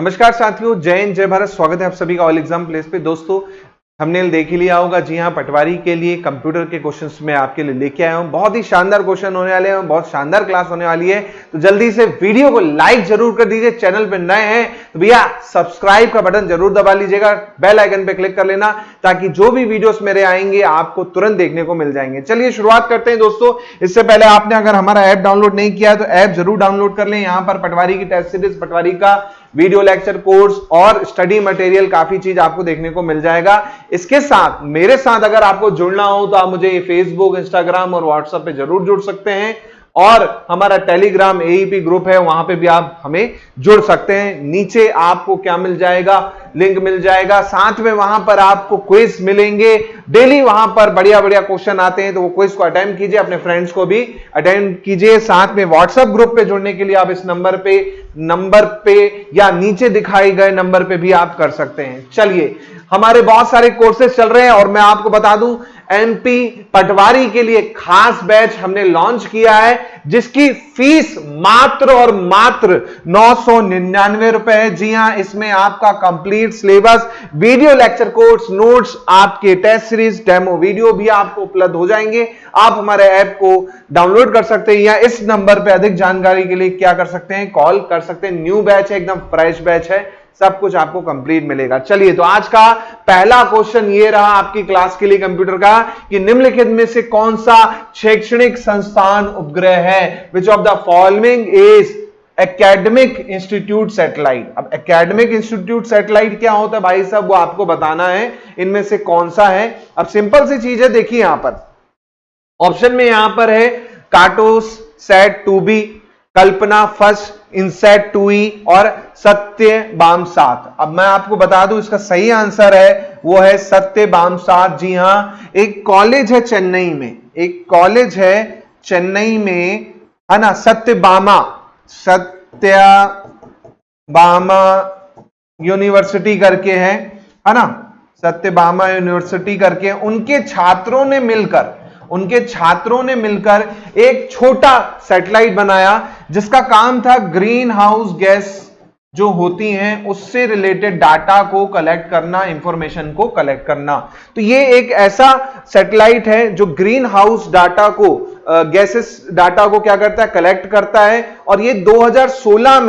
नमस्कार साथियों, जय हिंद जय भारत। स्वागत है आप सभी का ऑल एग्जाम प्लेस पे। दोस्तों थंबनेल देख ही लिया होगा। जी हाँ, पटवारी के लिए कंप्यूटर के क्वेश्चंस मैं आपके लिए लेके आया हूँ। बहुत ही शानदार क्वेश्चन होने वाले हैं, बहुत शानदार क्लास होने वाली है। तो जल्दी से वीडियो को लाइक जरूर कर दीजिए। चैनल पे नए हैं तो भैया सब्सक्राइब का बटन जरूर दबा लीजिएगा, बेल आइकन पे क्लिक कर लेना ताकि जो भी वीडियोस मेरे आएंगे आपको तुरंत देखने को मिल जाएंगे। चलिए शुरुआत करते हैं दोस्तों। इससे पहले आपने अगर हमारा ऐप डाउनलोड नहीं किया तो ऐप जरूर डाउनलोड कर लें। यहाँ पर पटवारी की टेस्ट सीरीज, पटवारी का वीडियो लेक्चर कोर्स और स्टडी मटेरियल काफी चीज आपको देखने को मिल जाएगा। इसके साथ मेरे साथ अगर आपको जुड़ना हो तो आप मुझे फेसबुक, इंस्टाग्राम और व्हाट्सएप पे जरूर जुड़ सकते हैं और हमारा टेलीग्राम एईपी ग्रुप है, वहां पे भी आप हमें जुड़ सकते हैं। नीचे आपको क्या मिल जाएगा, लिंक मिल जाएगा। साथ में वहां पर आपको क्विज मिलेंगे डेली, वहां पर बढ़िया बढ़िया क्वेश्चन आते हैं तो वो क्विज को अटेंड कीजिए, अपने फ्रेंड्स को भी अटेंड कीजिए। साथ में व्हाट्सएप ग्रुप पे जुड़ने के लिए आप इस नंबर पे या नीचे दिखाए गए नंबर पे भी आप कर सकते हैं। चलिए, हमारे बहुत सारे कोर्सेज चल रहे हैं और मैं आपको बता दूं एमपी पटवारी के लिए खास बैच हमने लॉन्च किया है जिसकी फीस मात्र और मात्र 999 रुपए है। जी हां, इसमें आपका complete syllabus, video lecture course, notes, आपके टेस्ट सीरीज, डेमो वीडियो भी आपको उपलब्ध हो जाएंगे। आप हमारे ऐप को डाउनलोड कर सकते हैं या इस नंबर पे अधिक जानकारी के लिए क्या कर सकते हैं, कॉल कर सकते हैं। न्यू बैच है, एकदम फ्रेश बैच है, सब कुछ आपको कंप्लीट मिलेगा। चलिए, तो आज का पहला क्वेश्चन ये रहा आपकी क्लास के लिए कंप्यूटर का कि निम्नलिखित में से कौन सा शैक्षणिक संस्थान उपग्रह है? Which of the following is academic institute satellite. अब एकेडमिक इंस्टीट्यूट सैटेलाइट क्या होता है भाई साहब, वो आपको बताना है। इनमें से कौन सा है? अब सिंपल सी चीज है, देखिए यहां पर ऑप्शन में यहां पर है कार्टोसैट 2B, कल्पना फर्स्ट, इनसैट 2E और सत्यवाम 7। अब मैं आपको बता दूं इसका सही आंसर है वो है सत्यवाम 7। जी हां, एक कॉलेज है चेन्नई में, एक कॉलेज है चेन्नई में, है ना, सत्यभामा यूनिवर्सिटी करके है ना, सत्यभामा यूनिवर्सिटी करके उनके छात्रों ने मिलकर एक छोटा सैटेलाइट बनाया जिसका काम था ग्रीन हाउस गैस जो होती हैं उससे रिलेटेड डाटा को कलेक्ट करना, इंफॉर्मेशन को कलेक्ट करना। तो ये एक ऐसा सैटेलाइट है जो ग्रीन हाउस डाटा को, गैसेस डाटा को क्या करता है, कलेक्ट करता है। और ये 2016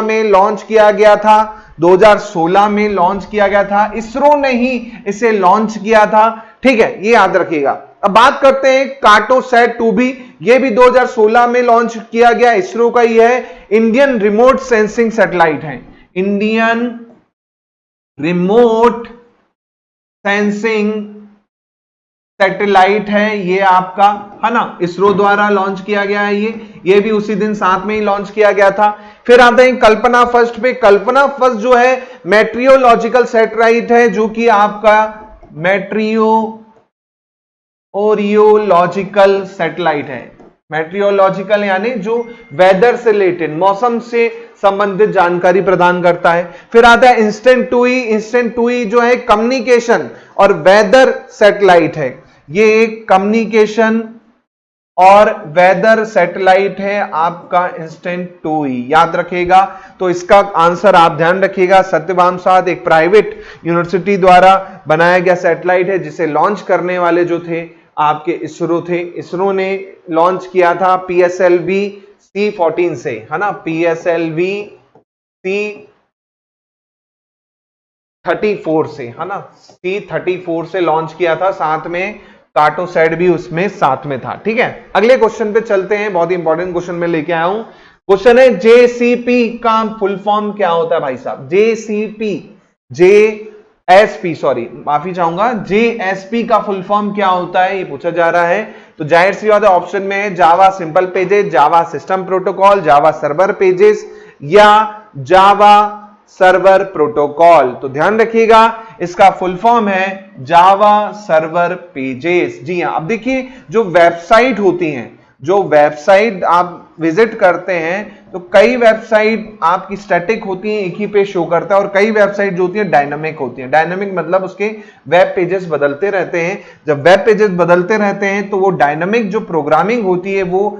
में लॉन्च किया गया था। 2016 में लॉन्च किया गया था, इसरो ने ही इसे लॉन्च किया था। ठीक है, ये याद रखिएगा। अब बात करते हैं कार्टोसैट 2B, ये भी 2016 में लॉन्च किया गया, इसरो का ही है। इंडियन रिमोट सेंसिंग सैटेलाइट है, इंडियन रिमोट सेंसिंग सैटेलाइट है ये आपका, है ना, इसरो द्वारा लॉन्च किया गया है। ये भी उसी दिन साथ में ही लॉन्च किया गया था। फिर आते हैं कल्पना फर्स्ट पे। कल्पना फर्स्ट जो है मेट्रियोलॉजिकल सैटेलाइट है, जो कि आपका मेट्रियोलॉजिकल सैटेलाइट है। मेट्रियोलॉजिकल यानी जो वेदर से रिलेटेड, मौसम से संबंधित जानकारी प्रदान करता है। फिर आता है इंस्टेंट 2E। इंस्टेंट 2E जो है कम्युनिकेशन और वेदर सैटेलाइट है। ये एक कम्युनिकेशन और वेदर सैटेलाइट है आपका इंस्टेंट 2E, याद रखिएगा। तो इसका आंसर आप ध्यान रखिएगा, सत्यवाम 7 एक प्राइवेट यूनिवर्सिटी द्वारा बनाया गया सैटेलाइट है जिसे लॉन्च करने वाले जो थे आपके इसरो थे। इसरो ने लॉन्च किया था PSLV C14 से, है ना, PSLV C34 से, है ना, C34 से लॉन्च किया था। साथ में कार्टोसैट भी उसमें साथ में था। ठीक है, अगले क्वेश्चन पे चलते हैं। बहुत इंपॉर्टेंट क्वेश्चन में लेके आया हूं। क्वेश्चन है JCP का फुल फॉर्म क्या होता है भाई साहब? माफी चाहूंगा, JSP का फुल फॉर्म क्या होता है ये पूछा जा रहा है। तो जाहिर सी बात है ऑप्शन में है Java simple pages, Java system protocol, Java server pages या जावा सर्वर प्रोटोकॉल। तो ध्यान रखिएगा इसका फुल फॉर्म है जावा सर्वर पेजेस। जी हां, अब देखिए जो वेबसाइट होती हैं, जो वेबसाइट आप विजिट करते हैं तो कई वेबसाइट आपकी स्टैटिक होती हैं, एक ही पेज शो करता है, और कई वेबसाइट जो होती है डायनामिक होती है। डायनामिक मतलब उसके वेब पेजेस बदलते रहते हैं। जब वेब पेजेस बदलते रहते हैं तो वो डायनामिक जो प्रोग्रामिंग होती है वो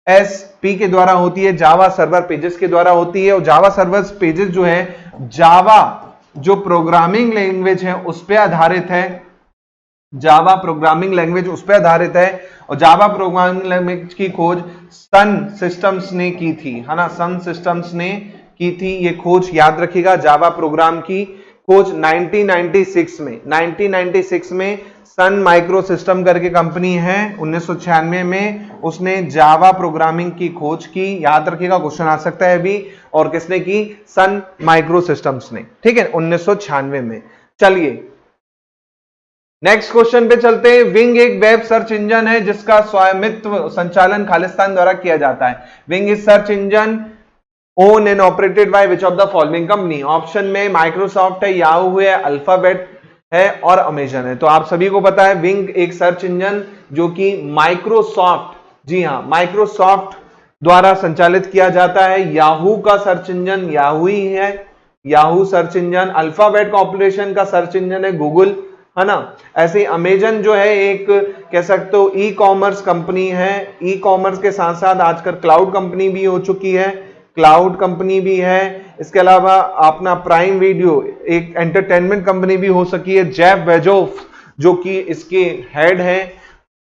JSP के द्वारा होती है, जावा सर्वर पेजेस के द्वारा होती है। और जावा सर्वर पेजेस जो है जावा जो प्रोग्रामिंग लैंग्वेज है उस पर आधारित है, जावा प्रोग्रामिंग लैंग्वेज उस पर आधारित है। और जावा प्रोग्रामिंग लैंग्वेज की खोज सन सिस्टम्स ने की थी, है ना, सन सिस्टम्स ने की थी ये खोज, याद रखिएगा। जावा प्रोग्राम की खोज 1996 में सन माइक्रो सिस्टम करके कंपनी है, 1996 में उसने जावा प्रोग्रामिंग की खोज की, याद रखिएगा, क्वेश्चन आ सकता है अभी। और किसने की? सन माइक्रो सिस्टम्स ने, ठीक है, 1996 में। चलिए नेक्स्ट क्वेश्चन पे चलते हैं। विंग एक वेब सर्च इंजन है जिसका स्वामित्व संचालन खालिस्तान द्वारा किया जाता है। Wing is search engine own and operated by which of the following company? Option में माइक्रोसॉफ्ट है, याहू है, अल्फाबेट है और अमेजन है। तो आप सभी को पता है विंग एक सर्च इंजन जो कि माइक्रोसॉफ्ट, जी हां, माइक्रोसॉफ्ट द्वारा संचालित किया जाता है। याहू का सर्च इंजन याहू ही है, Yahoo search engine. Alphabet corporation का सर्च इंजन है गूगल, है ना। ऐसे ही अमेजन जो है एक कह सकते हो ई कॉमर्स कंपनी है, ई कॉमर्स के साथ साथ आजकल क्लाउड कंपनी भी हो चुकी है, क्लाउड कंपनी भी है। इसके अलावा अपना प्राइम वीडियो एक एंटरटेनमेंट कंपनी भी हो सकी है। जेफ बेजोस जो कि इसके हेड है,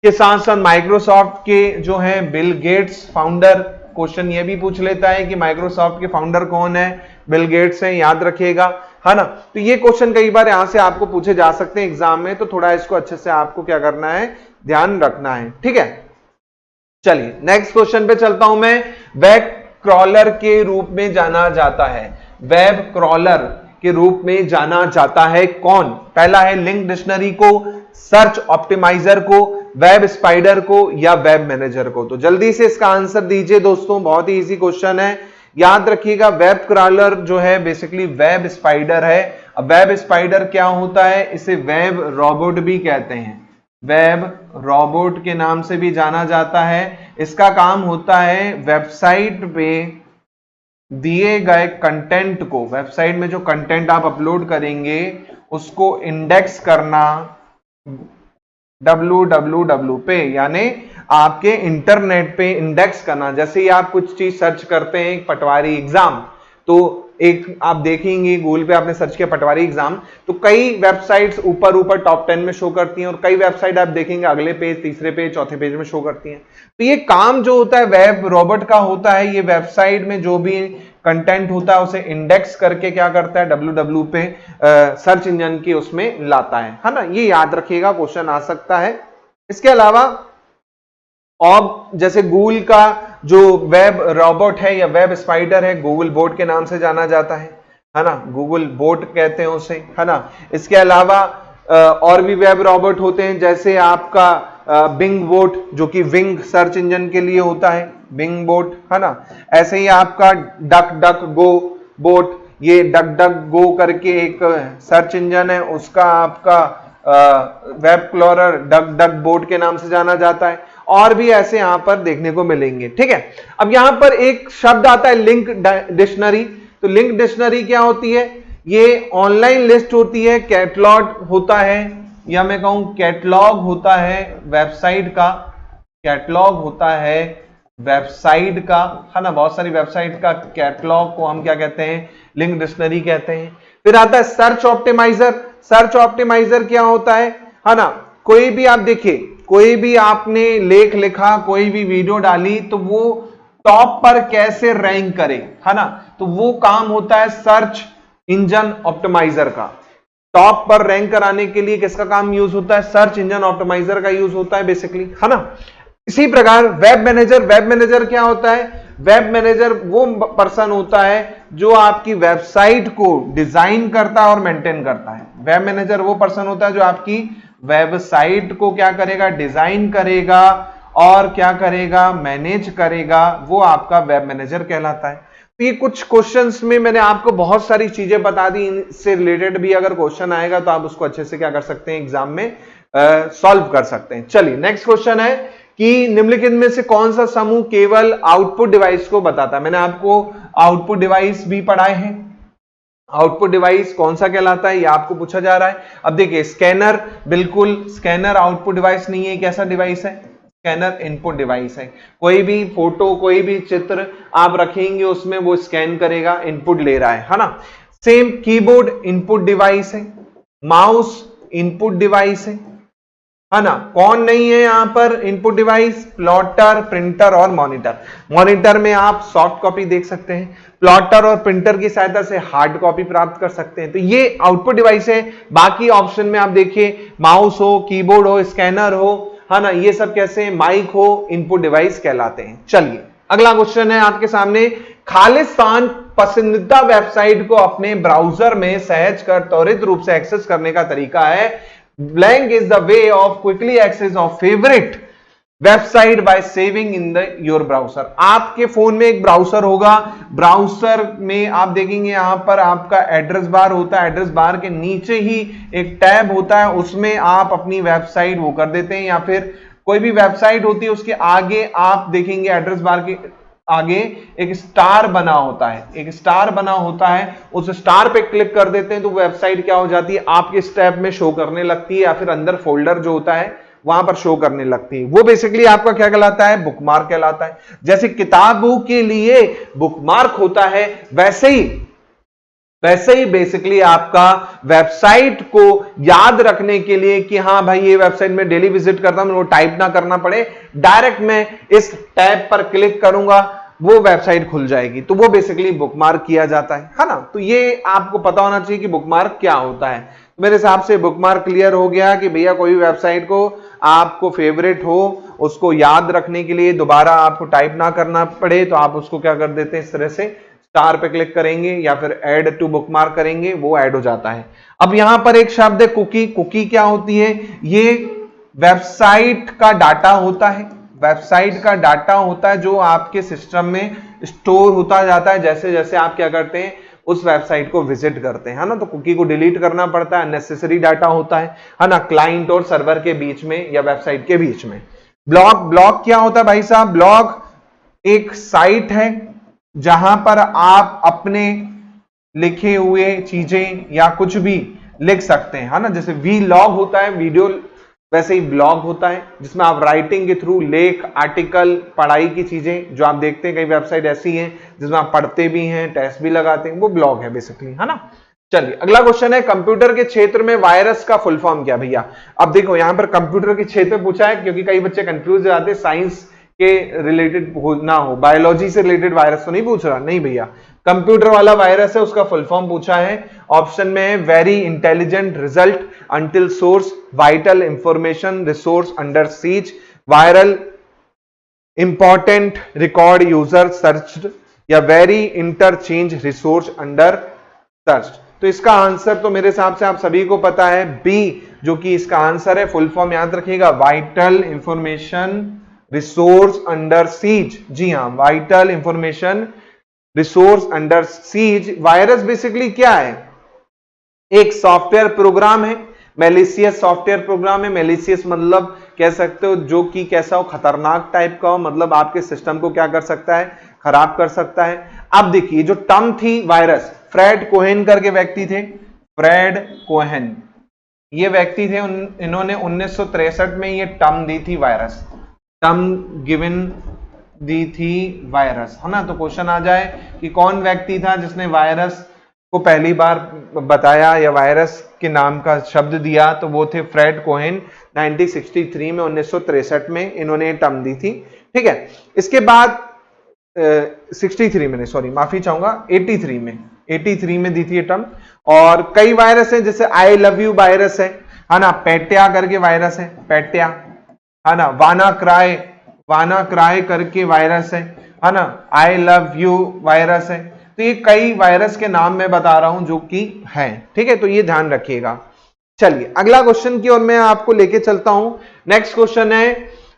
के साथ साथ माइक्रोसॉफ्ट के जो है बिल गेट्स फाउंडर। क्वेश्चन ये भी पूछ लेता है कि माइक्रोसॉफ्ट के फाउंडर कौन है? बिल गेट्स हैं, याद रखिएगा, है ना। तो ये क्वेश्चन कई बार यहां से आपको पूछे जा सकते हैं एग्जाम में, तो थोड़ा इसको अच्छे से आपको क्या करना है, ध्यान रखना है, ठीक है। चलिए नेक्स्ट क्वेश्चन पे चलता हूं मैं। वेब क्रॉलर के रूप में जाना जाता है, वेब क्रॉलर के रूप में जाना जाता है कौन? पहला है लिंक डिक्शनरी को, सर्च ऑप्टिमाइजर को, वेब स्पाइडर को या वेब मैनेजर को? तो जल्दी से इसका आंसर दीजिए दोस्तों, बहुत ही इजी क्वेश्चन है, याद रखिएगा। वेब क्रॉलर जो है बेसिकली वेब स्पाइडर है। अब वेब स्पाइडर क्या होता है? इसे वेब रोबोट भी कहते हैं, वेब रोबोट के नाम से भी जाना जाता है। इसका काम होता है वेबसाइट पे दिए गए कंटेंट को, वेबसाइट में जो कंटेंट आप अपलोड करेंगे उसको इंडेक्स करना www पे, यानी आपके इंटरनेट पे इंडेक्स करना। जैसे ही आप कुछ चीज सर्च करते हैं, पटवारी एग्जाम, तो एक आप देखेंगे गूगल पे आपने सर्च किया पटवारी एग्जाम, तो कई वेबसाइट्स ऊपर ऊपर टॉप 10 में शो करती हैं और कई वेबसाइट आप देखेंगे अगले पेज, तीसरे पेज, चौथे पेज में शो करती हैं। तो ये काम जो होता है वेब रोबोट का होता है, ये वेबसाइट में जो भी कंटेंट होता है उसे इंडेक्स करके क्या करता है, www पे सर्च इंजन की उसमें लाता है ना। ये याद रखिएगा, क्वेश्चन आ सकता है। इसके अलावा और जैसे गूगल का जो वेब रोबोट है या वेब स्पाइडर है, गूगल बोट के नाम से जाना जाता है ना, गूगल बोट कहते हैं उसे, है ना। इसके अलावा और भी वेब रोबोट होते हैं, जैसे आपका बिंग बोट जो कि विंग सर्च इंजन के लिए होता है, बिंग बोट, है ना। ऐसे ही आपका डक डक गो बोट, ये डक डक गो करके एक सर्च इंजन है, उसका आपका web crawler duck duck boat के नाम से जाना जाता है। और भी ऐसे यहां पर देखने को मिलेंगे, ठीक है। अब यहां पर एक शब्द आता है लिंक डिक्शनरी। तो लिंक डिक्शनरी क्या होती है? ये ऑनलाइन लिस्ट होती है, कैटलॉग होता है, या मैं कहूं कैटलॉग होता है वेबसाइट का, कैटलॉग होता है वेबसाइट का, है ना। बहुत सारी वेबसाइट का कैटलॉग को हम क्या कहते हैं? लिंक डिक्शनरी कहते हैं। फिर आता है सर्च ऑप्टिमाइजर। सर्च ऑप्टिमाइजर क्या होता है ना। कोई भी आप देखिए, कोई भी आपने लेख लिखा, कोई भी वीडियो डाली, तो वो टॉप पर कैसे रैंक करे, है ना। तो वो काम होता है सर्च इंजन ऑप्टिमाइजर का। टॉप पर रैंक कराने के लिए किसका काम यूज होता है? सर्च इंजन ऑप्टिमाइजर का यूज होता है बेसिकली, है ना। इसी प्रकार वेब मैनेजर, वेब मैनेजर क्या होता है? वेब मैनेजर वो पर्सन होता है जो आपकी वेबसाइट को डिजाइन करता है और मेंटेन करता है। वेब मैनेजर वो पर्सन होता है जो आपकी वेबसाइट को क्या करेगा? डिजाइन करेगा और क्या करेगा? मैनेज करेगा, वो आपका वेब मैनेजर कहलाता है। तो ये कुछ क्वेश्चंस में मैंने आपको बहुत सारी चीजें बता दी, इनसे रिलेटेड भी अगर क्वेश्चन आएगा तो आप उसको अच्छे से क्या कर सकते हैं, एग्जाम में सॉल्व कर सकते हैं। चलिए नेक्स्ट क्वेश्चन है कि निम्नलिखित में से कौन सा समूह केवल आउटपुट डिवाइस को बताता है? मैंने आपको आउटपुट डिवाइस भी पढ़ाए हैं। आउटपुट डिवाइस कौन सा कहलाता है, ये आपको पूछा जा रहा है। अब देखिए स्कैनर, बिल्कुल स्कैनर आउटपुट डिवाइस नहीं है, कैसा डिवाइस है? स्कैनर इनपुट डिवाइस है। कोई भी फोटो, कोई भी चित्र आप रखेंगे उसमें वो स्कैन करेगा, इनपुट ले रहा है ना। सेम कीबोर्ड इनपुट डिवाइस है, माउस इनपुट डिवाइस है ना। कौन नहीं है यहां पर इनपुट डिवाइस? प्लॉटर, प्रिंटर और मॉनिटर। मॉनिटर में आप सॉफ्ट कॉपी देख सकते हैं, प्लॉटर और प्रिंटर की सहायता से हार्ड कॉपी प्राप्त कर सकते हैं। तो ये आउटपुट डिवाइस है। बाकी ऑप्शन में आप देखिए माउस हो, कीबोर्ड हो, स्कैनर हो, है ना, ये सब कैसे, माइक हो, इनपुट डिवाइस कहलाते हैं। चलिए अगला क्वेश्चन है आपके सामने। खालिस्तान पसंदीदा वेबसाइट को अपने ब्राउजर में सहज कर त्वरित रूप से एक्सेस करने का तरीका है। Blank is the way of quickly access of favorite website by saving in your browser। आपके फोन में एक ब्राउजर होगा, ब्राउजर में आप देखेंगे यहां पर आपका एड्रेस बार होता है, एड्रेस बार के नीचे ही एक टैब होता है, उसमें आप अपनी वेबसाइट वो कर देते हैं, या फिर कोई भी वेबसाइट होती है उसके आगे आप देखेंगे एड्रेस बार के आगे एक स्टार बना होता है, एक स्टार बना होता है, उस स्टार पे क्लिक कर देते हैं तो वेबसाइट क्या हो जाती है, आपके इस टैब में शो करने लगती है, या फिर अंदर फोल्डर जो होता है वहां पर शो करने लगती है। वो बेसिकली आपका क्या कहलाता है? बुकमार्क कहलाता है। जैसे किताबों के लिए बुकमार्क होता है, वैसे ही बेसिकली आपका वेबसाइट को याद रखने के लिए कि हाँ भाई ये वेबसाइट में डेली विजिट करता हूं, वो टाइप ना करना पड़े, डायरेक्ट मैं इस टैब पर क्लिक करूंगा, वो वेबसाइट खुल जाएगी, तो वो बेसिकली बुकमार्क किया जाता है ना। तो ये आपको पता होना चाहिए कि बुकमार्क क्या होता है। तो मेरे हिसाब से बुकमार्क क्लियर हो गया कि भैया कोई भी वेबसाइट को आपको फेवरेट हो, उसको याद रखने के लिए दोबारा आपको टाइप ना करना पड़े, तो आप उसको क्या कर देते हैं, इस तरह से स्टार पे क्लिक करेंगे या फिर ऐड टू बुकमार्क करेंगे, वो ऐड हो जाता है। अब यहां पर एक शब्द है कुकी। कुकी क्या होती है? ये वेबसाइट का डाटा होता है, वेबसाइट का डाटा होता है जो आपके सिस्टम में स्टोर होता जाता है जैसे जैसे आप क्या करते हैं, उस वेबसाइट को विजिट करते हैं, है ना। तो कुकी को डिलीट करना पड़ता है, अननेसेसरी डाटा होता है ना, क्लाइंट और सर्वर के बीच में या वेबसाइट के बीच में। ब्लॉग क्या होता है भाई साहब? ब्लॉग एक साइट है जहां पर आप अपने लिखे हुए चीजें या कुछ भी लिख सकते हैं, है ना। जैसे वीलॉग होता है वीडियो, वैसे ही ब्लॉग होता है जिसमें आप राइटिंग के थ्रू लेख, आर्टिकल, पढ़ाई की चीजें जो आप देखते हैं, कई वेबसाइट ऐसी हैं जिसमें आप पढ़ते भी हैं, टेस्ट भी लगाते हैं, वो ब्लॉग है बेसिकली, है ना। चलिए अगला क्वेश्चन है, कंप्यूटर के क्षेत्र में वायरस का फुल फॉर्म क्या भैया? अब देखो यहां पर कंप्यूटर के क्षेत्र में पूछा है क्योंकि कई बच्चे कंफ्यूज हो जाते हैं, साइंस के रिलेटेड ना हो, बायोलॉजी से रिलेटेड वायरस तो नहीं पूछ रहा, नहीं भैया, कंप्यूटर वाला वायरस है, उसका फुल फॉर्म पूछा है। ऑप्शन में है very intelligent result until source, vital information resource under siege, viral important record user searched, या very interchange resource under search. तो इसका आंसर तो मेरे हिसाब से आप सभी को पता है, बी जो कि इसका आंसर है। फुल फॉर्म याद रखिएगा, vital information resource under siege. जी हाँ, vital information resource under siege. Virus basically क्या है? एक सॉफ्टवेयर प्रोग्राम है, मैलिशियस सॉफ्टवेयर प्रोग्राम है। मैलिशियस मतलब कह सकते हो जो कि कैसा हो, खतरनाक टाइप का हो, मतलब आपके सिस्टम को क्या कर सकता है, खराब कर सकता है। अब देखिए जो टर्म थी वायरस, फ्रेड कोहेन करके व्यक्ति थे, फ्रेड कोहेन ये व्यक्ति थे, इन्होंने 1963 में ये टर्म दी थी वायरस, टर्म गिवन दी थी वायरस, है ना। तो क्वेश्चन आ जाए कि कौन व्यक्ति था जिसने वायरस को पहली बार बताया या वायरस के नाम का शब्द दिया, तो वो थे फ्रेड कोहेन। 1963 में 1963 में इन्होंने टर्म दी थी, ठीक है। इसके बाद 63 में, सॉरी माफी चाहूंगा, 83 में दी थी ये टर्म। और कई वायरस हैं, जैसे आई लव यू वायरस है ना, पेट्या करके वायरस है, पेट्या, है ना, वाना क्राई करके वायरस है ना, आई लव यू वायरस है। तो ये कई वायरस के नाम मैं बता रहा हूं जो कि है, ठीक है, तो ये ध्यान रखिएगा। चलिए अगला क्वेश्चन की ओर मैं आपको लेके चलता हूं। नेक्स्ट क्वेश्चन है,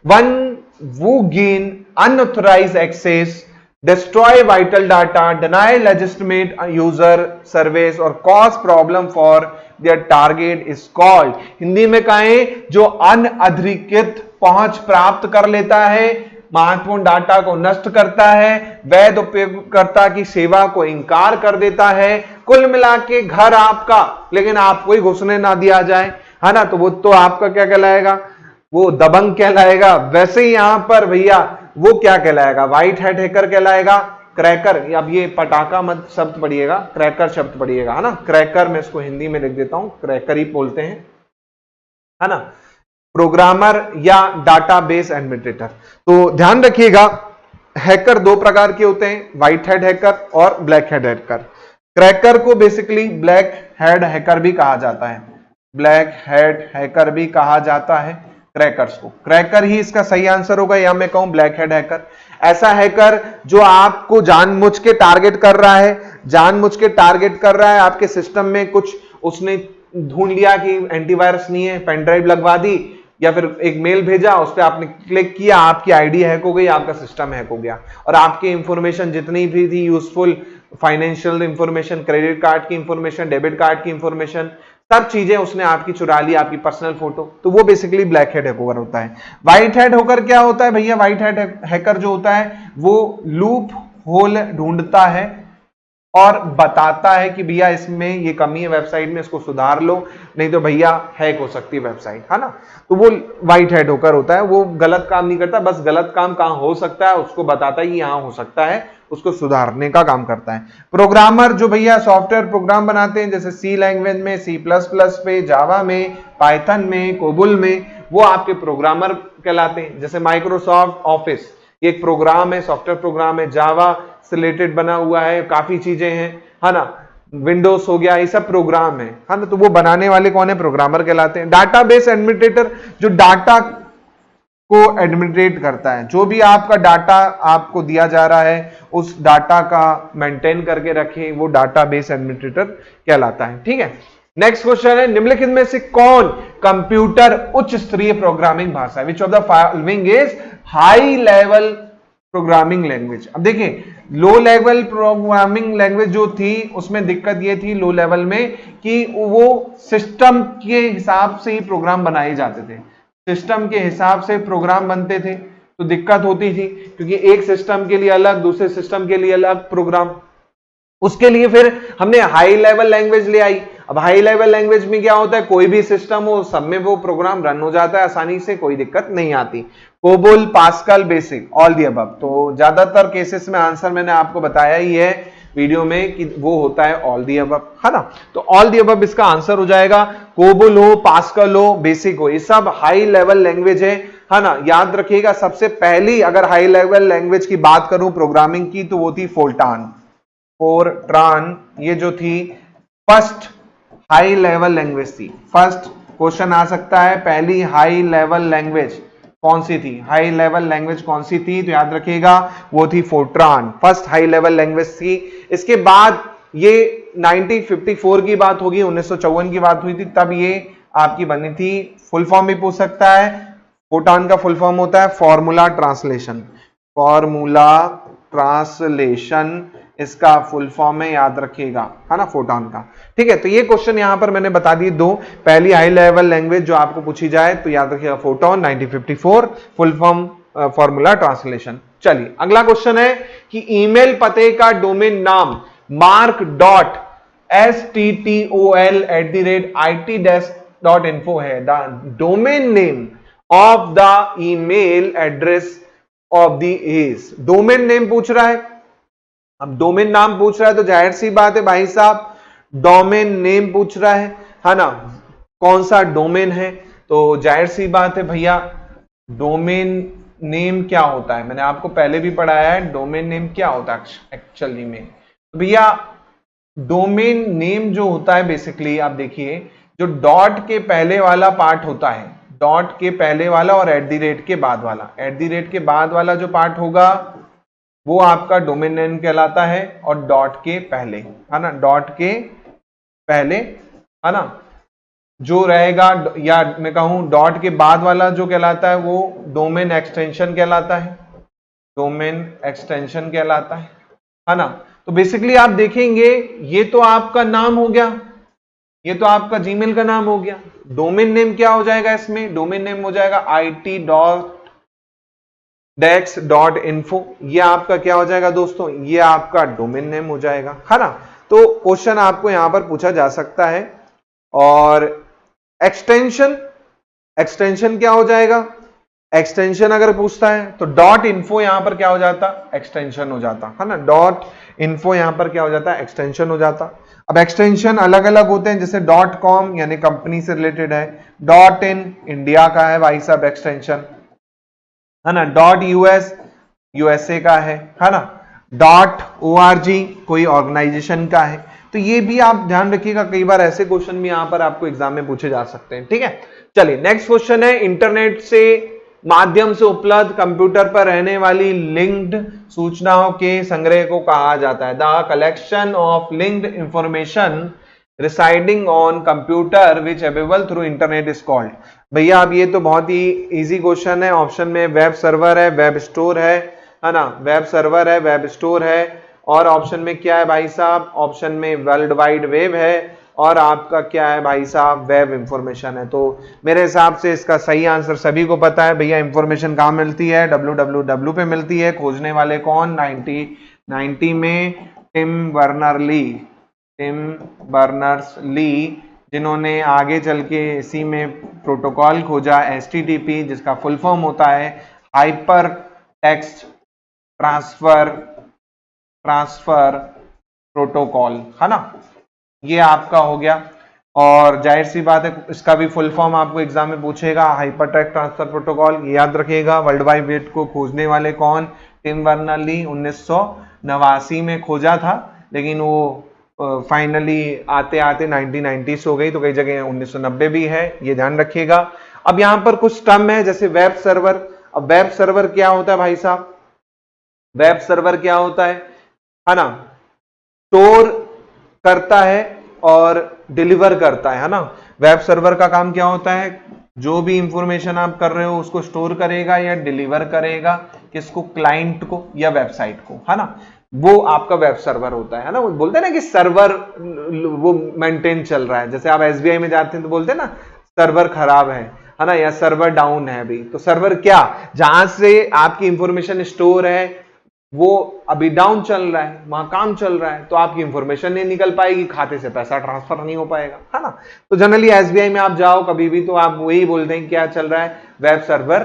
one who gain unauthorised access, destroy vital data, deny legitimate user service और cause problem for their target is called। Hindi में कहें जो अनअधिकृत पहुंच प्राप्त कर लेता है, महत्वपूर्ण डाटा को नष्ट करता है, वैध उपयोगकर्ता की सेवा को इनकार कर देता है, कुल मिला के घर आपका लेकिन आपको ही घुसने ना दिया जाए, है ना, तो वो तो आपका क्या कहलाएगा, वो दबंग कहलाएगा, वैसे ही यहां पर भैया वो क्या कहलाएगा, व्हाइट हैट हैकर कहलाएगा, क्रैकर, अब ये पटाखा मत शब्द पढ़िएगा, क्रैकर शब्द पढ़िएगा, है ना, क्रैकर, मैं इसको हिंदी में लिख देता हूं, क्रैकर ही बोलते हैं, है ना, प्रोग्रामर या डाटाबेस एडमिनिस्ट्रेटर। तो ध्यान रखिएगा, हैकर दो प्रकार के होते हैं, व्हाइट हैट हैकर और ब्लैक हैट हैकर। क्रैकर को बेसिकली ब्लैक हैट हैकर भी कहा जाता है, ब्लैक हैट हैकर भी कहा जाता है क्रैकर्स को। क्रैकर ही इसका सही आंसर होगा, या मैं कहूं ब्लैक हैट हैकर, ऐसा हैकर जो आपको जानबूझ के टारगेट कर रहा है, जानबूझ के टारगेट कर रहा है, आपके सिस्टम में कुछ उसने ढूंढ लिया कि एंटीवायरस नहीं है, पेन ड्राइव लगवा दी, या फिर एक मेल भेजा, उस पर आपने क्लिक किया, आपकी आईडी हैक हो गई, आपका सिस्टम हैक हो गया, और आपकी इंफॉर्मेशन जितनी भी थी useful, financial information, credit card की इंफॉर्मेशन, डेबिट कार्ड की इंफॉर्मेशन, सब चीजें उसने आपकी चुरा ली, आपकी पर्सनल फोटो, तो वो बेसिकली ब्लैक हैट हैकर होता है। व्हाइट हैट हैकर क्या होता है भैया, व्हाइट हैट हैकर जो होता है वो लूप होल ढूंढता है और बताता है कि भैया इसमें ये कमी है वेबसाइट में, इसको सुधार लो, नहीं तो भैया हैक हो सकती है वेबसाइट, है ना। तो वो व्हाइट हैट हैकर होता है, वो गलत काम नहीं करता, बस गलत काम कहां हो सकता है उसको बताता है कि यहां हो सकता है, उसको सुधारने का काम करता है। प्रोग्रामर जो भैया सॉफ्टवेयर प्रोग्राम बनाते हैं, जैसे सी लैंग्वेज में, सी प्लस प्लस पे, जावा में, पाइथन में, कोबुल में, वो आपके प्रोग्रामर कहलाते हैं। जैसे माइक्रोसॉफ्ट ऑफिस एक प्रोग्राम है, सॉफ्टवेयर प्रोग्राम है, जावा से रिलेटेड बना हुआ है, काफी चीजें हैं, है ना, विंडोज हो गया, ये सब प्रोग्राम है ना, तो वो बनाने वाले कौन है, प्रोग्रामर कहलाते हैं। डाटाबेस एडमिनिस्ट्रेटर जो डाटा को एडमिनिस्ट्रेट करता है, जो भी आपका डाटा आपको दिया जा रहा है उस डाटा का मेंटेन करके रखे, वो डाटाबेस एडमिनिस्ट्रेटर कहलाता है। ठीक है, नेक्स्ट क्वेश्चन है, निम्नलिखित में से कौन कंप्यूटर उच्च स्तरीय प्रोग्रामिंग भाषा है, which of the following is high level programming language. अब देखिए, लो लेवल प्रोग्रामिंग लैंग्वेज जो थी उसमें दिक्कत ये थी लो लेवल में कि वो सिस्टम के हिसाब से ही प्रोग्राम बनाए जाते थे, सिस्टम के हिसाब से प्रोग्राम बनते थे, तो दिक्कत होती थी, क्योंकि एक सिस्टम के लिए अलग, दूसरे सिस्टम के लिए अलग प्रोग्राम। उसके लिए फिर हमने हाई लेवल लैंग्वेज ले आई। अब हाई लेवल लैंग्वेज में क्या होता है, कोई भी सिस्टम हो सब में वो प्रोग्राम रन हो जाता है आसानी से, कोई दिक्कत नहीं आती। COBOL, pascal, basic, all the above. तो ज्यादातर केसेस में आंसर मैंने आपको बताया ही है वीडियो में कि वो होता है ऑल दी अबव, है ना। तो ऑल दी अबव इसका आंसर हो जाएगा। कोबोल हो, पास्कल हो, बेसिक हो, ये सब हाई लेवल लैंग्वेज है ना। याद रखिएगा, सबसे पहली अगर हाई लेवल लैंग्वेज की बात करूं प्रोग्रामिंग की, तो वो थी फोर्ट्रान। फोर्ट्रान ये जो थी फर्स्ट हाई लेवल लैंग्वेज थी। फर्स्ट क्वेश्चन आ सकता है, पहली हाई लेवल लैंग्वेज कौन सी थी, हाई लेवल लैंग्वेज कौन सी थी, तो याद रखिएगा वो थी Fortran, first high level language थी। इसके बाद ये 1954 की बात होगी, 1954 की बात हुई थी, तब ये आपकी बनी थी। फुल फॉर्म भी पूछ सकता है, फोर्ट्रान का फुल फॉर्म होता है फॉर्मूला ट्रांसलेशन, फॉर्मूला ट्रांसलेशन इसका फुल फॉर्म है, याद रखिएगा, है ना, फोर्ट्रान का। ठीक है, तो ये क्वेश्चन यहां पर मैंने बता दिए दो, पहली हाई लेवल लैंग्वेज जो आपको पूछी जाए तो याद रखिएगा Fortran 1954, full form formula translation. चलिए अगला क्वेश्चन है कि ईमेल पते का डोमेन नाम mark.stol@it-info है। The domain name of the email address of the is, domain name पूछ रहा है। अब डोमेन नाम पूछ रहा है तो जाहिर सी बात है भाई साहब, डोमेन नेम पूछ रहा है ना, कौन सा डोमेन है, तो जाहिर सी बात है भैया डोमेन नेम क्या होता है, मैंने आपको पहले भी पढ़ाया है डोमेन नेम क्या होता है एक्चुअली में। तो भैया डोमेन नेम जो होता है बेसिकली आप देखिए, जो डॉट के पहले वाला पार्ट होता है, डॉट के पहले वाला और एट द रेट के बाद वाला, एट द रेट के बाद वाला जो पार्ट होगा वो आपका डोमेन नेम कहलाता है, और डॉट के पहले, है ना, डॉट के पहले, है ना, जो रहेगा, या मैं कहूं डॉट के बाद वाला जो कहलाता है वो डोमेन एक्सटेंशन कहलाता है, डोमेन एक्सटेंशन कहलाता है ना। तो बेसिकली आप देखेंगे ये तो आपका नाम हो गया, ये तो आपका जीमेल का नाम हो गया। डोमेन नेम क्या हो जाएगा इसमें, डोमेन नेम हो जाएगा it.dex.info, ये आपका क्या हो जाएगा दोस्तों, ये आपका डोमेन नेम हो जाएगा, है ना। तो क्वेश्चन आपको यहां पर पूछा जा सकता है। और एक्सटेंशन एक्सटेंशन क्या हो जाएगा, एक्सटेंशन अगर पूछता है तो डॉट इन्फो यहां पर क्या हो जाता, एक्सटेंशन हो जाता है ना, डॉट इन्फो यहां पर क्या हो जाता है, एक्सटेंशन हो जाता। अब एक्सटेंशन अलग अलग होते हैं, जैसे डॉट कॉम यानी कंपनी से रिलेटेड है, डॉट इन इंडिया का है भाई साहब एक्सटेंशन, है ना, डॉट यूएस यूएसए का है ना, डॉट ओआरजी कोई ऑर्गेनाइजेशन का है। तो ये भी आप ध्यान रखिएगा, कई बार ऐसे क्वेश्चन भी यहां पर आपको एग्जाम में पूछे जा सकते हैं। ठीक है, चलिए नेक्स्ट क्वेश्चन है, इंटरनेट से माध्यम से उपलब्ध कंप्यूटर पर रहने वाली लिंक्ड सूचनाओं के संग्रह को कहा जाता है, the collection of linked information residing on computer which available through internet is called. भैया अब ये तो बहुत ही इजी क्वेश्चन है, ऑप्शन में वेब सर्वर है, वेब स्टोर है ना, वेब सर्वर है, वेब स्टोर है, और ऑप्शन में क्या है भाई साहब, ऑप्शन में वर्ल्ड वाइड वेब है, और आपका क्या है भाई साहब, वेब इंफॉर्मेशन है। तो मेरे हिसाब से इसका सही आंसर सभी को पता है भैया, इंफॉर्मेशन कहां मिलती है, www पे मिलती है। खोजने वाले कौन, 1990 में टिम बर्नर्स ली, जिन्होंने आगे चल के इसी में प्रोटोकॉल खोजा HTTP, जिसका फुल फॉर्म होता है हाइपर टेक्स्ट ट्रांसफर प्रोटोकॉल, है ना, ये आपका हो गया। और जाहिर सी बात है इसका भी फुल फॉर्म आपको एग्जाम में पूछेगा, हाइपरटेक्स्ट ट्रांसफर प्रोटोकॉल, ये याद रखिएगा। वर्ल्ड वाइड वेब को खोजने वाले कौन, टिम बर्नर्स ली, 1989 में खोजा था, लेकिन वो फाइनली आते आते 1990s हो गई, तो कई जगह 1990 भी है, ये ध्यान रखिएगा। अब यहां पर कुछ टर्म है जैसे वेब सर्वर। अब वेब सर्वर क्या होता है भाई साहब, वेब सर्वर क्या होता है ना, स्टोर करता है और डिलीवर करता है ना। वेब सर्वर का काम क्या होता है, जो भी इंफॉर्मेशन आप कर रहे हो उसको स्टोर करेगा या डिलीवर करेगा, किसको, क्लाइंट को या वेबसाइट को, है ना, वो आपका वेब सर्वर होता है ना। वो बोलते हैं ना कि सर्वर वो मेंटेन चल रहा है, जैसे आप एसबीआई में जाते हैं तो बोलते हैं ना सर्वर खराब है ना, या सर्वर डाउन है अभी। तो सर्वर क्या, जहां से आपकी इंफॉर्मेशन स्टोर है वो अभी डाउन चल रहा है, वहां काम चल रहा है, तो आपकी इंफॉर्मेशन नहीं निकल पाएगी, खाते से पैसा ट्रांसफर नहीं हो पाएगा, है ना। तो जनरली एसबीआई में आप जाओ कभी भी तो आप वही बोलते हैं क्या चल रहा है, वेब सर्वर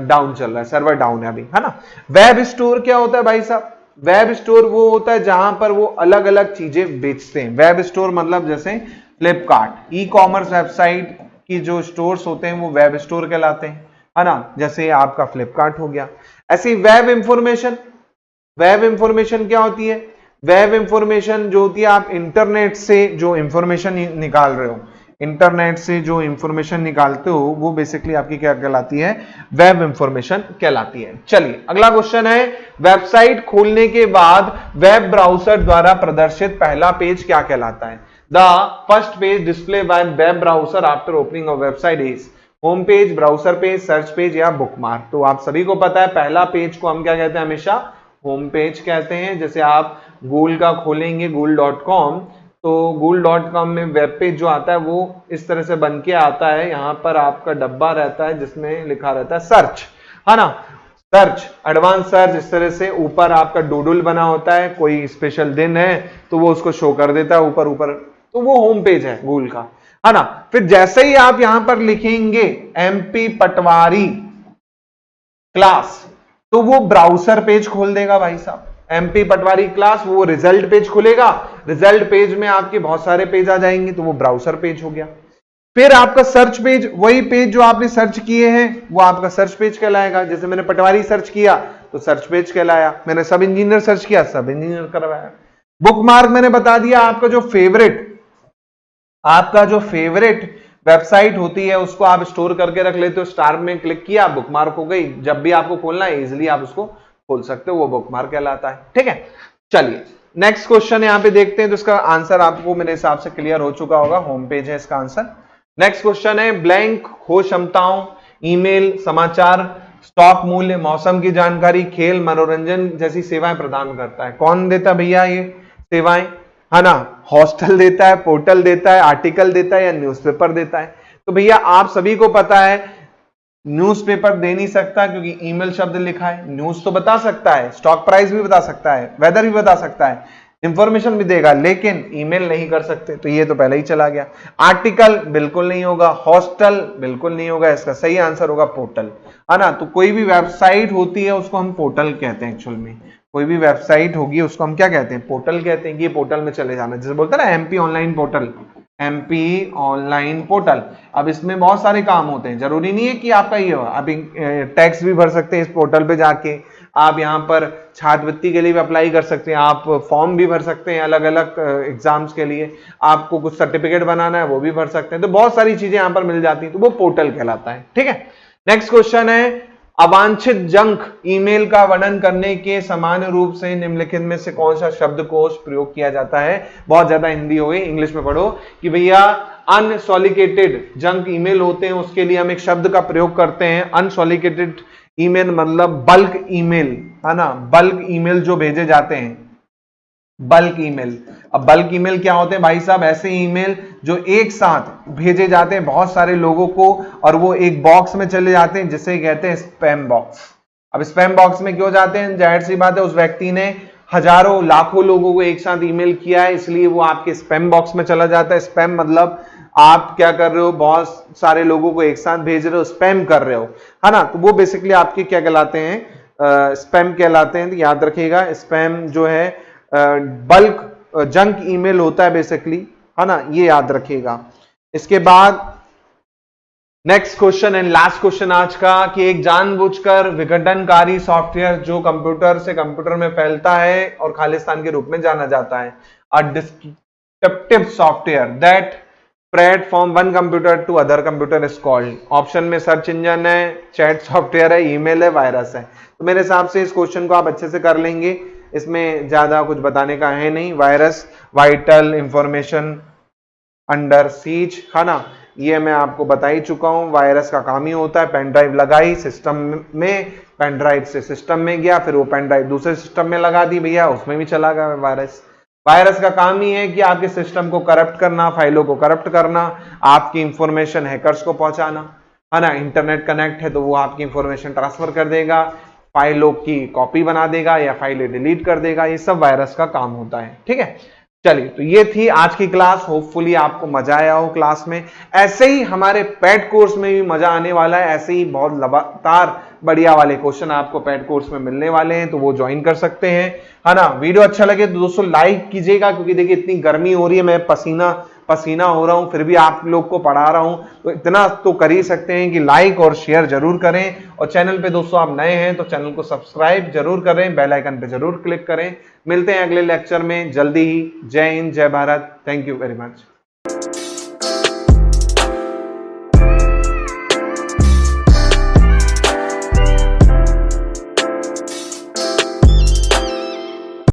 डाउन चल रहा है, सर्वर डाउन है अभी, है ना। वेब स्टोर क्या होता है भाई साहब, वेब स्टोर वो होता है जहां पर वो अलग अलग चीजें बेचते हैं। वेब स्टोर मतलब जैसे फ्लिपकार्ट, ई कॉमर्स वेबसाइट की जो स्टोर्स होते हैं वो वेब स्टोर कहलाते हैं, है ना, जैसे आपका फ्लिपकार्ट हो गया। ऐसी वेब इंफॉर्मेशन, वेब इंफॉर्मेशन क्या होती है, वेब इंफॉर्मेशन जो होती है आप इंटरनेट से जो इंफॉर्मेशन निकाल रहे हो, इंटरनेट से जो इंफॉर्मेशन निकालते हो वो बेसिकली आपकी क्या कहलाती है, वेब इंफॉर्मेशन कहलाती है। चलिए अगला क्वेश्चन है, वेबसाइट खोलने के बाद वेब ब्राउजर द्वारा प्रदर्शित पहला पेज क्या कहलाता है, the first page display bye web browser after opening of website is home page, browser page, search page या बुकमार्क। तो आप सभी को पता है पहला पेज को हम क्या कहते हैं, हमेशा होम पेज कहते हैं। जैसे आप गूगल का खोलेंगे google.com, तो google.com में वेब पेज जो आता है वो इस तरह से बन के आता है, यहां पर आपका डब्बा रहता है जिसमें लिखा रहता है सर्च, है ना, सर्च, एडवांस सर्च, इस तरह से ऊपर आपका डूडल बना होता है, कोई स्पेशल दिन है तो वो उसको शो कर देता है ऊपर ऊपर, तो वो होम पेज है गूगल का, है ना। फिर जैसे ही आप यहां पर लिखेंगे MP पटवारी क्लास, तो वो ब्राउजर पेज खोल देगा भाई साहब, MP पटवारी क्लास, वो रिजल्ट पेज खुलेगा, रिजल्ट पेज में आपके बहुत सारे पेज आ जाएंगे, तो वो ब्राउजर पेज हो गया। फिर आपका सर्च पेज, वही पेज जो आपने सर्च किए हैं वो आपका सर्च पेज कहलाएगा। जैसे मैंने पटवारी सर्च किया तो सर्च पेज कहलाया, मैंने सब इंजीनियर सर्च किया, सब इंजीनियर करवाया। बुकमार्क मैंने बता दिया, आपका जो फेवरेट वेबसाइट होती है उसको आप स्टोर करके रख लेते हो, स्टार में क्लिक किया बुकमार्क हो गई, जब भी आपको खोलना है इजीली आप उसको खोल सकते हो, वो बुकमार्क कहलाता है। ठीक है, चलिए नेक्स्ट क्वेश्चन यहां पे देखते हैं, तो इसका आंसर आपको मेरे हिसाब से क्लियर हो चुका होगा, होम पेज है इसका आंसर। नेक्स्ट क्वेश्चन है, ब्लैंक खोज क्षमताओं, ईमेल, समाचार, स्टॉक मूल्य, मौसम की जानकारी, खेल, मनोरंजन जैसी सेवाएं प्रदान करता है। कौन देता भैया ये सेवाएं, है ना, हॉस्टल देता है, पोर्टल देता है, आर्टिकल देता है या न्यूज़पेपर देता है। तो भैया आप सभी को पता है न्यूज़पेपर दे नहीं सकता क्योंकि ईमेल शब्द लिखा है, न्यूज तो बता सकता है, स्टॉक प्राइस भी बता सकता है, वेदर भी बता सकता है, इंफॉर्मेशन भी देगा लेकिन ईमेल नहीं कर सकते, तो ये तो पहले ही चला गया। आर्टिकल बिल्कुल नहीं होगा, हॉस्टल बिल्कुल नहीं होगा, इसका सही आंसर होगा पोर्टल, है ना। तो कोई भी वेबसाइट होती है उसको हम पोर्टल कहते हैं एक्चुअल में, कोई भी वेबसाइट होगी उसको हम क्या कहते हैं, पोर्टल कहते हैं कि ये पोर्टल में चले जाना, जैसे बोलते हैं ना MP online portal, MP online portal. अब इसमें बहुत सारे काम होते हैं, जरूरी नहीं है कि आपका ये हो, आप टैक्स भी भर सकते हैं इस पोर्टल पे जाके, आप यहाँ पर छात्रवृत्ति के लिए भी अप्लाई कर सकते हैं, आप फॉर्म भी भर सकते हैं अलग अलग एग्जाम्स के लिए, आपको कुछ सर्टिफिकेट बनाना है वो भी भर सकते हैं, तो बहुत सारी चीजें यहाँ पर मिल जाती हैं, तो वो पोर्टल कहलाता है। ठीक है, नेक्स्ट क्वेश्चन है, अवांछित जंक ईमेल का वर्णन करने के सामान्य रूप से निम्नलिखित में से कौन सा शब्दकोश प्रयोग किया जाता है। बहुत ज्यादा हिंदी हो गई, इंग्लिश में पढ़ो कि भैया अनसॉलिकेटेड जंक ईमेल होते हैं उसके लिए हम एक शब्द का प्रयोग करते हैं, अनसॉलिकेटेड ईमेल मतलब बल्क ईमेल, है ना, बल्क ईमेल जो भेजे जाते हैं, बल्क ईमेल। अब बल्क ईमेल क्या होते हैं भाई साहब, ऐसे ईमेल जो एक साथ भेजे जाते हैं बहुत सारे लोगों को और वो एक बॉक्स में चले जाते हैं जिसे कहते हैं स्पैम बॉक्स। अब स्पैम बॉक्स में क्यों जाते हैं, जाहिर सी बात है उस व्यक्ति ने हजारों लाखों लोगों को एक साथ ईमेल किया है इसलिए वो आपके स्पैम बॉक्स में चला जाता है। स्पैम मतलब आप क्या कर रहे हो, बहुत सारे लोगों को एक साथ भेज रहे हो, स्पैम कर रहे हो, है ना, तो वो बेसिकली आपके क्या कहलाते हैं, स्पैम कहलाते हैं। तो याद रखिएगा स्पैम जो है बल्क जंक ईमेल होता है बेसिकली, है ना, ये याद रखिएगा। इसके बाद next question and last question आज का कि एक जानबूझकर विघटनकारी सॉफ्टवेयर जो कंप्यूटर से कंप्यूटर में फैलता है और खालिस्तान के रूप में जाना जाता है, a descriptive software that spread from one computer to other computer is called. Option में सर्च इंजन है, चैट सॉफ्टवेयर है, ईमेल है, वायरस है। तो मेरे हिसाब से इस क्वेश्चन को आप अच्छे से कर लेंगे, इसमें ज्यादा कुछ बताने का है नहीं। Virus, vital information under seize, है ना, ये मैं आपको बता ही चुका हूं। वायरस का काम ही होता है, पेन ड्राइव लगाई सिस्टम में, पेन ड्राइव से सिस्टम में गया, फिर वो पेन ड्राइव दूसरे सिस्टम में लगा दी भैया, उसमें भी चला गया वायरस। वायरस का काम ही है कि आपके सिस्टम को करप्ट करना, फाइलों को करप्ट करना, आपकी इंफॉर्मेशन हैकर्स को पहुंचाना, है ना। इंटरनेट कनेक्ट है तो वो आपकी इंफॉर्मेशन ट्रांसफर कर देगा, फाइलों की कॉपी बना देगा या फाइलें डिलीट कर देगा, ये सब वायरस का काम होता है। ठीक है, चलिए तो ये थी आज की क्लास, होपफुली आपको मजा आया हो क्लास में। ऐसे ही हमारे पेड कोर्स में भी मजा आने वाला है, ऐसे ही बहुत लगातार बढ़िया वाले क्वेश्चन आपको पेड कोर्स में मिलने वाले हैं, तो वो ज्वाइन कर सकते हैं, है ना। वीडियो अच्छा लगे तो दोस्तों लाइक कीजिएगा, क्योंकि देखिए इतनी गर्मी हो रही है, मैं पसीना पसीना हो रहा हूं, फिर भी आप लोग को पढ़ा रहा हूं, तो इतना तो कर ही सकते हैं कि लाइक और शेयर जरूर करें। और चैनल पे दोस्तों आप नए हैं तो चैनल को सब्सक्राइब जरूर करें, बेल आइकन पे जरूर क्लिक करें। मिलते हैं अगले लेक्चर में जल्दी ही। जय हिंद, जय Bharat, thank you very much.